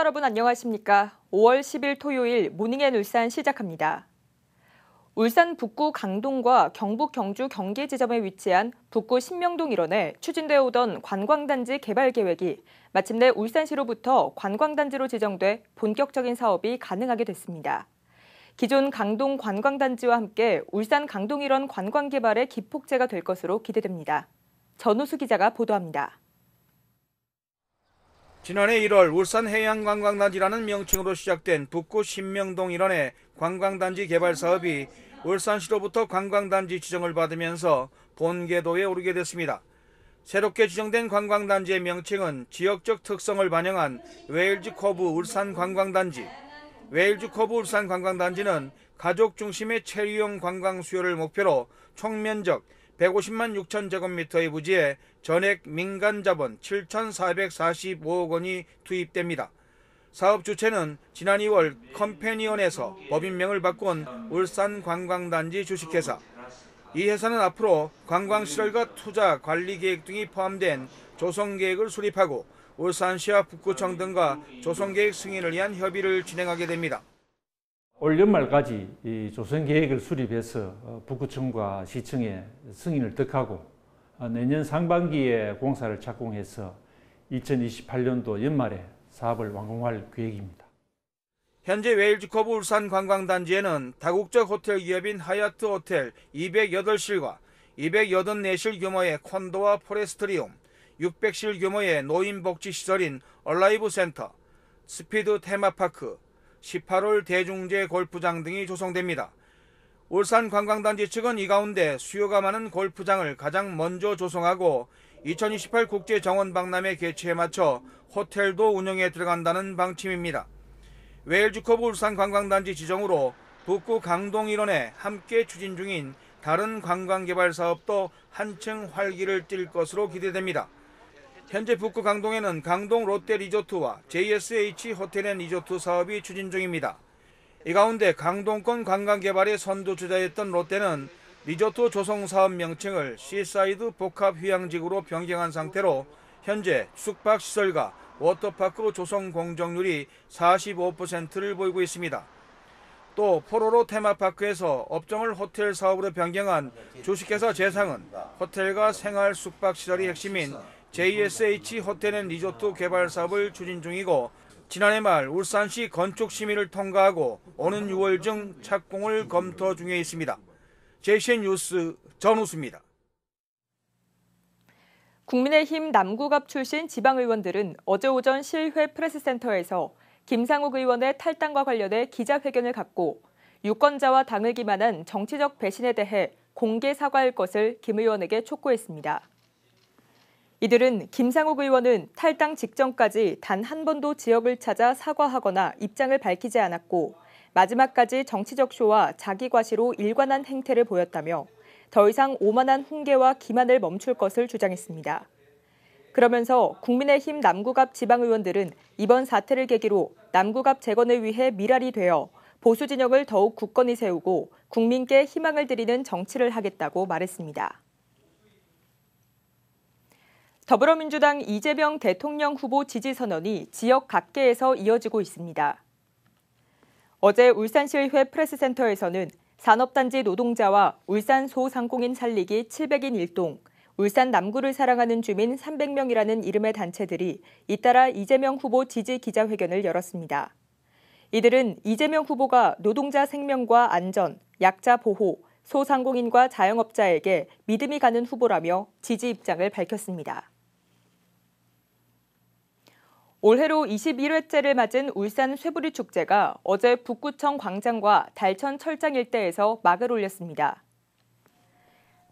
여러분 안녕하십니까? 5월 10일 토요일 모닝앤 울산 시작합니다. 울산 북구 강동과 경북 경주 경기 지점에 위치한 북구 신명동 일원에 추진되어 오던 관광단지 개발 계획이 마침내 울산시로부터 관광단지로 지정돼 본격적인 사업이 가능하게 됐습니다. 기존 강동 관광단지와 함께 울산 강동 일원 관광 개발의 기폭제가 될 것으로 기대됩니다. 전우수 기자가 보도합니다. 지난해 1월 울산해양관광단지라는 명칭으로 시작된 북구 신명동 일원의 관광단지 개발 사업이 울산시로부터 관광단지 지정을 받으면서 본궤도에 오르게 됐습니다. 새롭게 지정된 관광단지의 명칭은 지역적 특성을 반영한 웨일즈 코브 울산관광단지. 웨일즈 코브 울산관광단지는 가족 중심의 체류용 관광 수요를 목표로 총면적 150만 6천 제곱미터의 부지에 전액 민간 자본 7,445억 원이 투입됩니다. 사업 주체는 지난 2월 컴패니언에서 법인명을 바꾼 울산관광단지 주식회사. 이 회사는 앞으로 관광시설과 투자, 관리 계획 등이 포함된 조성계획을 수립하고 울산시와 북구청 등과 조성계획 승인을 위한 협의를 진행하게 됩니다. 올 연말까지 이 조성계획을 수립해서 북구청과 시청에 승인을 득하고 내년 상반기에 공사를 착공해서 2028년도 연말에 사업을 완공할 계획입니다. 현재 웨일즈코브 울산관광단지에는 다국적 호텔 기업인 하얏트 호텔 208실과 284실 규모의 콘도와 포레스트리움, 600실 규모의 노인복지시설인 얼라이브 센터, 스피드 테마파크, 18홀 대중제 골프장 등이 조성됩니다. 울산관광단지 측은 이 가운데 수요가 많은 골프장을 가장 먼저 조성하고 2028 국제정원박람회 개최에 맞춰 호텔도 운영에 들어간다는 방침입니다. 웨일즈코브 울산관광단지 지정으로 북구 강동 일원에 함께 추진 중인 다른 관광개발 사업도 한층 활기를 띨 것으로 기대됩니다. 현재 북구 강동에는 강동 롯데 리조트와 JSH 호텔 앤 리조트 사업이 추진 중입니다. 이 가운데 강동권 관광개발의 선두주자였던 롯데는 리조트 조성 사업 명칭을 시사이드 복합휴양지구로 변경한 상태로 현재 숙박시설과 워터파크 조성 공정률이 45%를 보이고 있습니다. 또 포로로 테마파크에서 업종을 호텔 사업으로 변경한 주식회사 재상은 호텔과 생활 숙박시설이 핵심인 JSH 호텔 앤 리조트 개발 사업을 추진 중이고 지난해 말 울산시 건축심의를 통과하고 오는 6월 중 착공을 검토 중에 있습니다. JCN 뉴스 전우수입니다. 국민의힘 남구갑 출신 지방의원들은 어제 오전 실회 프레스센터에서 김상욱 의원의 탈당과 관련해 기자회견을 갖고 유권자와 당을 기만한 정치적 배신에 대해 공개 사과할 것을 김 의원에게 촉구했습니다. 이들은 김상욱 의원은 탈당 직전까지 단 한 번도 지역을 찾아 사과하거나 입장을 밝히지 않았고 마지막까지 정치적 쇼와 자기 과시로 일관한 행태를 보였다며 더 이상 오만한 훈계와 기만을 멈출 것을 주장했습니다. 그러면서 국민의힘 남구갑 지방의원들은 이번 사태를 계기로 남구갑 재건을 위해 밀알이 되어 보수 진영을 더욱 굳건히 세우고 국민께 희망을 드리는 정치를 하겠다고 말했습니다. 더불어민주당 이재명 대통령 후보 지지 선언이 지역 각계에서 이어지고 있습니다. 어제 울산시의회 프레스센터에서는 산업단지 노동자와 울산 소상공인 살리기 700인 일동, 울산 남구를 사랑하는 주민 300명이라는 이름의 단체들이 잇따라 이재명 후보 지지 기자회견을 열었습니다. 이들은 이재명 후보가 노동자 생명과 안전, 약자 보호, 소상공인과 자영업자에게 믿음이 가는 후보라며 지지 입장을 밝혔습니다. 올해로 21회째를 맞은 울산 쇠부리 축제가 어제 북구청 광장과 달천 철장 일대에서 막을 올렸습니다.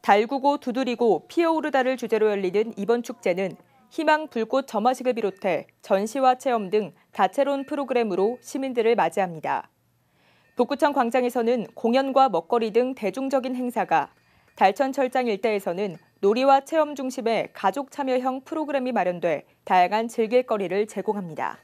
달구고 두드리고 피어오르다를 주제로 열리는 이번 축제는 희망 불꽃 점화식을 비롯해 전시와 체험 등 다채로운 프로그램으로 시민들을 맞이합니다. 북구청 광장에서는 공연과 먹거리 등 대중적인 행사가, 달천 철장 일대에서는 놀이와 체험 중심의 가족 참여형 프로그램이 마련돼 다양한 즐길거리를 제공합니다.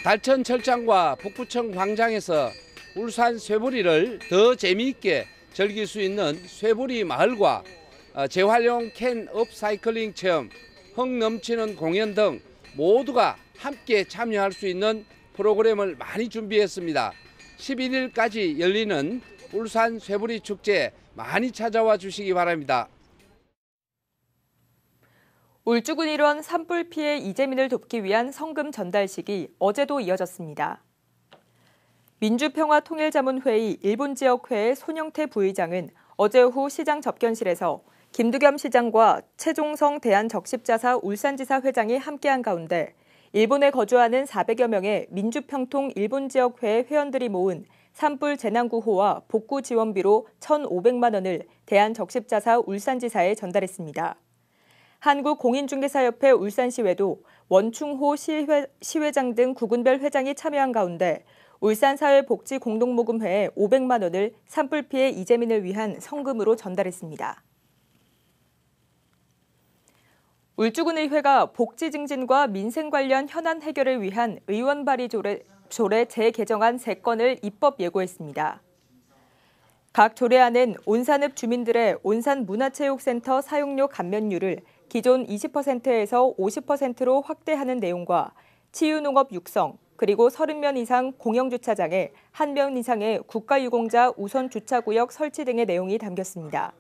달천 철장과 북구청 광장에서 울산 쇠부리를 더 재미있게 즐길 수 있는 쇠부리 마을과 재활용 캔 업사이클링 체험, 흥 넘치는 공연 등 모두가 함께 참여할 수 있는 프로그램을 많이 준비했습니다. 11일까지 열리는 울산 쇠부리 축제 많이 찾아와 주시기 바랍니다. 울주군 일원 산불 피해 이재민을 돕기 위한 성금 전달식이 어제도 이어졌습니다. 민주평화통일자문회의 일본지역회의 손영태 부의장은 어제 오후 시장 접견실에서 김두겸 시장과 최종성 대한적십자사 울산지사 회장이 함께한 가운데 일본에 거주하는 400여 명의 민주평통 일본지역회 회원들이 모은 산불 재난구호와 복구 지원비로 1,500만 원을 대한적십자사 울산지사에 전달했습니다. 한국공인중개사협회 울산시회도 원충호 시회장 등 구군별 회장이 참여한 가운데 울산사회복지공동모금회에 500만 원을 산불 피해 이재민을 위한 성금으로 전달했습니다. 울주군의회가 복지 증진과 민생 관련 현안 해결을 위한 의원 발의 조례 재개정안 3건을 입법 예고했습니다. 각 조례안은 온산읍 주민들의 온산문화체육센터 사용료 감면율을 기존 20%에서 50%로 확대하는 내용과 치유농업 육성, 그리고 30면 이상 공영주차장에 1명 이상의 국가유공자 우선 주차구역 설치 등의 내용이 담겼습니다.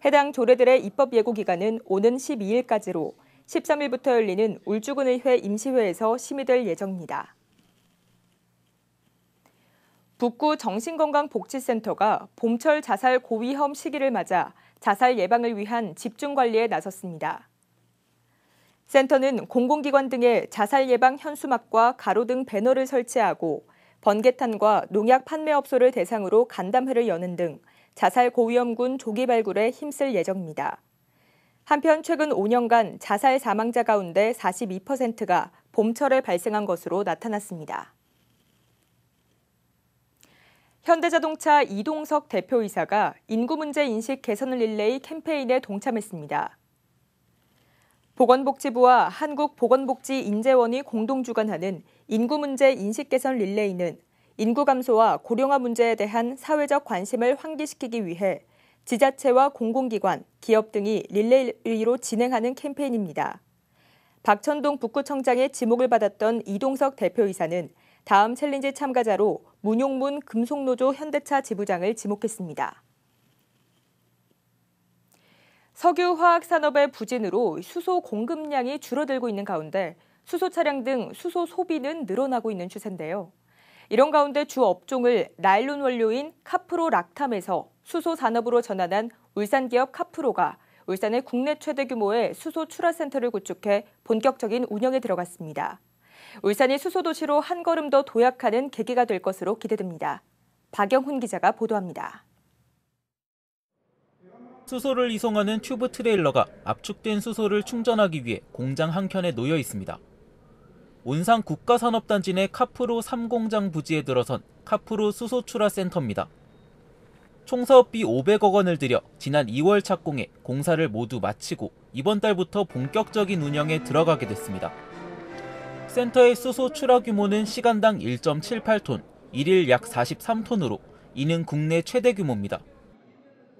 해당 조례들의 입법 예고 기간은 오는 12일까지로 13일부터 열리는 울주군의회 임시회에서 심의될 예정입니다. 북구 정신건강복지센터가 봄철 자살 고위험 시기를 맞아 자살 예방을 위한 집중관리에 나섰습니다. 센터는 공공기관 등에 자살 예방 현수막과 가로 등 배너를 설치하고 번개탄과 농약 판매업소를 대상으로 간담회를 여는 등 자살 고위험군 조기 발굴에 힘쓸 예정입니다. 한편 최근 5년간 자살 사망자 가운데 42%가 봄철에 발생한 것으로 나타났습니다. 현대자동차 이동석 대표이사가 인구문제 인식 개선 릴레이 캠페인에 동참했습니다. 보건복지부와 한국보건복지인재원이 공동 주관하는 인구문제 인식 개선 릴레이는 인구 감소와 고령화 문제에 대한 사회적 관심을 환기시키기 위해 지자체와 공공기관, 기업 등이 릴레이로 진행하는 캠페인입니다. 박천동 북구청장의 지목을 받았던 이동석 대표이사는 다음 챌린지 참가자로 문용문 금속노조 현대차 지부장을 지목했습니다. 석유화학산업의 부진으로 수소 공급량이 줄어들고 있는 가운데 수소 차량 등 수소 소비는 늘어나고 있는 추세인데요. 이런 가운데 주 업종을 나일론 원료인 카프로락탐에서 수소 산업으로 전환한 울산 기업 카프로가 울산의 국내 최대 규모의 수소 출하센터를 구축해 본격적인 운영에 들어갔습니다. 울산이 수소 도시로 한 걸음 더 도약하는 계기가 될 것으로 기대됩니다. 박영훈 기자가 보도합니다. 수소를 이송하는 튜브 트레일러가 압축된 수소를 충전하기 위해 공장 한켠에 놓여 있습니다. 온산 국가산업단지 내 카프로 3공장 부지에 들어선 카프로 수소출하센터입니다. 총 사업비 500억 원을 들여 지난 2월 착공해 공사를 모두 마치고 이번 달부터 본격적인 운영에 들어가게 됐습니다. 센터의 수소 출하 규모는 시간당 1.78톤, 일일 약 43톤으로 이는 국내 최대 규모입니다.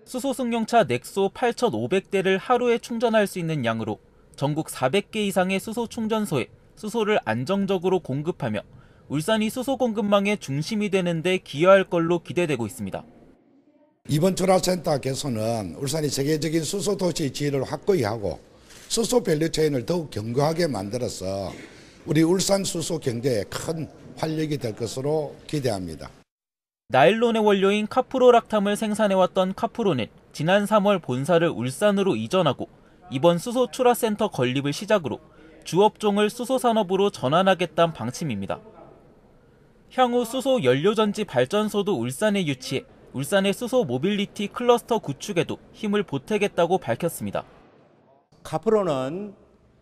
수소 승용차 넥소 8,500대를 하루에 충전할 수 있는 양으로 전국 400개 이상의 수소 충전소에 수소를 안정적으로 공급하며 울산이 수소 공급망의 중심이 되는 데 기여할 걸로 기대되고 있습니다. 이번 출하센터 개선은 울산이 세계적인 수소 도시의 지위를 확고히 하고 수소 밸류체인을 더욱 견고하게 만들어서 우리 울산 수소 경제에 큰 활력이 될 것으로 기대합니다. 나일론의 원료인 카프로락탐을 생산해왔던 카프로는 지난 3월 본사를 울산으로 이전하고 이번 수소 출하센터 건립을 시작으로 주업종을 수소산업으로 전환하겠다는 방침입니다. 향후 수소 연료전지 발전소도 울산에 유치해 울산의 수소 모빌리티 클러스터 구축에도 힘을 보태겠다고 밝혔습니다. 카프로는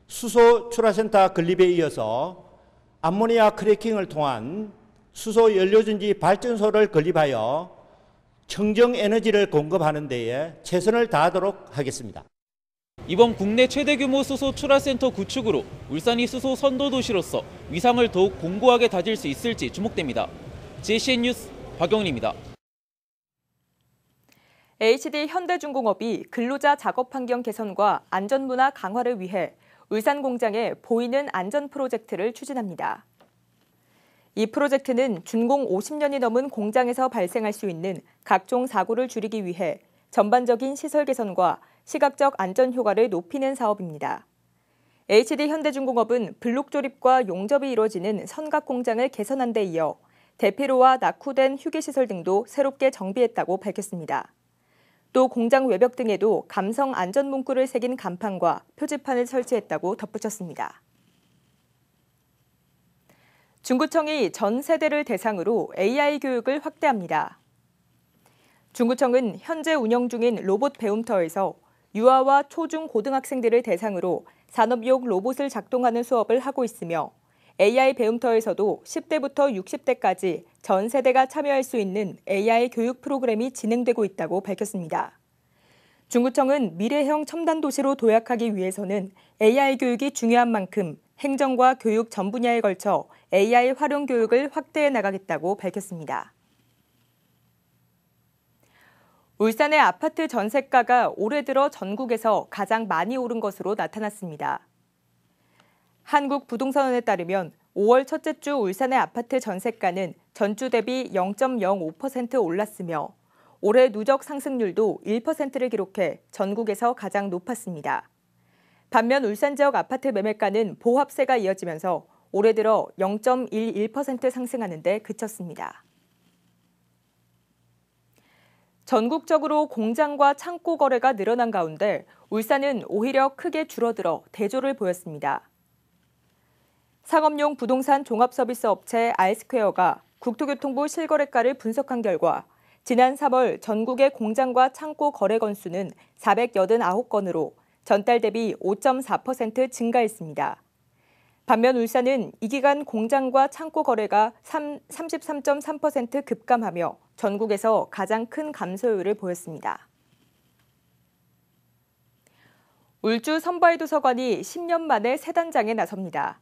수소 출하센터 건립에 이어서 암모니아 크래킹을 통한 수소 연료전지 발전소를 건립하여 청정 에너지를 공급하는 데에 최선을 다하도록 하겠습니다. 이번 국내 최대 규모 수소 출하센터 구축으로 울산이 수소 선도 도시로서 위상을 더욱 공고하게 다질 수 있을지 주목됩니다. JCN 뉴스 박영훈입니다. HD 현대중공업이 근로자 작업 환경 개선과 안전문화 강화를 위해 울산 공장의 보이는 안전 프로젝트를 추진합니다. 이 프로젝트는 준공 50년이 넘은 공장에서 발생할 수 있는 각종 사고를 줄이기 위해 전반적인 시설 개선과 시각적 안전 효과를 높이는 사업입니다. HD현대중공업은 블록 조립과 용접이 이루어지는 선각 공장을 개선한 데 이어 대피로와 낙후된 휴게시설 등도 새롭게 정비했다고 밝혔습니다. 또 공장 외벽 등에도 감성 안전 문구를 새긴 간판과 표지판을 설치했다고 덧붙였습니다. 중구청이 전 세대를 대상으로 AI 교육을 확대합니다. 중구청은 현재 운영 중인 로봇 배움터에서 유아와 초중 고등학생들을 대상으로 산업용 로봇을 작동하는 수업을 하고 있으며 AI 배움터에서도 10대부터 60대까지 전 세대가 참여할 수 있는 AI 교육 프로그램이 진행되고 있다고 밝혔습니다. 중구청은 미래형 첨단 도시로 도약하기 위해서는 AI 교육이 중요한 만큼 행정과 교육 전 분야에 걸쳐 AI 활용 교육을 확대해 나가겠다고 밝혔습니다. 울산의 아파트 전세가가 올해 들어 전국에서 가장 많이 오른 것으로 나타났습니다. 한국부동산원에 따르면 5월 첫째 주 울산의 아파트 전세가는 전주 대비 0.05% 올랐으며 올해 누적 상승률도 1%를 기록해 전국에서 가장 높았습니다. 반면 울산 지역 아파트 매매가는 보합세가 이어지면서 올해 들어 0.11% 상승하는 데 그쳤습니다. 전국적으로 공장과 창고 거래가 늘어난 가운데 울산은 오히려 크게 줄어들어 대조를 보였습니다. 상업용 부동산 종합서비스 업체 알스퀘어가 국토교통부 실거래가를 분석한 결과 지난 3월 전국의 공장과 창고 거래 건수는 489건으로 전달 대비 5.4% 증가했습니다. 반면 울산은 이 기간 공장과 창고 거래가 33.3% 급감하며 전국에서 가장 큰 감소율을 보였습니다. 울주 선바위도서관이 10년 만에 새 단장에 나섭니다.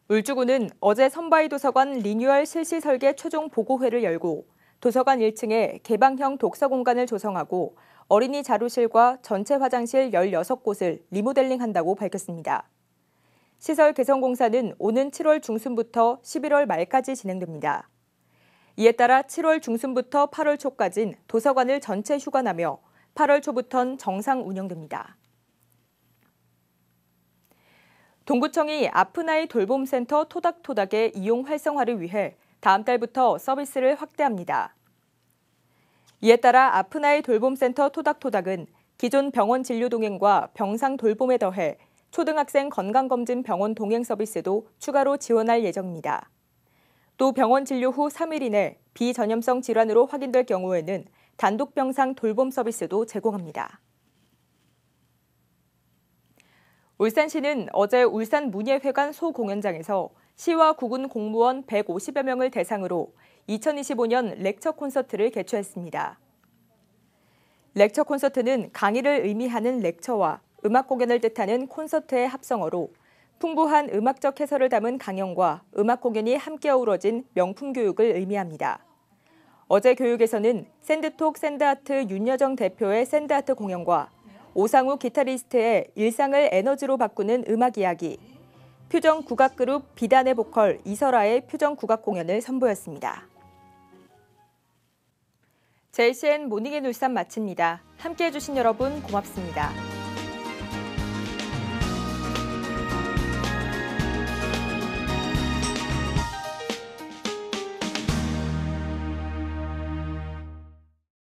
울주구는 어제 선바위도서관 리뉴얼 실시 설계 최종 보고회를 열고 도서관 1층에 개방형 독서 공간을 조성하고 어린이 자료실과 전체 화장실 16곳을 리모델링한다고 밝혔습니다. 시설 개선 공사는 오는 7월 중순부터 11월 말까지 진행됩니다. 이에 따라 7월 중순부터 8월 초까지는 도서관을 전체 휴관하며 8월 초부터는 정상 운영됩니다. 동구청이 아프나이 돌봄센터 토닥토닥의 이용 활성화를 위해 다음 달부터 서비스를 확대합니다. 이에 따라 아프나이 돌봄센터 토닥토닥은 기존 병원 진료 동행과 병상 돌봄에 더해 초등학생 건강검진 병원 동행 서비스도 추가로 지원할 예정입니다. 또 병원 진료 후 3일 이내 비전염성 질환으로 확인될 경우에는 단독 병상 돌봄 서비스도 제공합니다. 울산시는 어제 울산 문예회관 소공연장에서 시와 구군 공무원 150여 명을 대상으로 2025년 렉처 콘서트를 개최했습니다. 렉처 콘서트는 강의를 의미하는 렉처와 음악 공연을 뜻하는 콘서트의 합성어로 풍부한 음악적 해설을 담은 강연과 음악 공연이 함께 어우러진 명품 교육을 의미합니다. 어제 교육에서는 샌드톡 샌드아트 윤여정 대표의 샌드아트 공연과 오상우 기타리스트의 일상을 에너지로 바꾸는 음악 이야기, 표정 국악 그룹 비단의 보컬 이설아의 표정 국악 공연을 선보였습니다. JCN 모닝앤 울산 마칩니다. 함께해 주신 여러분 고맙습니다.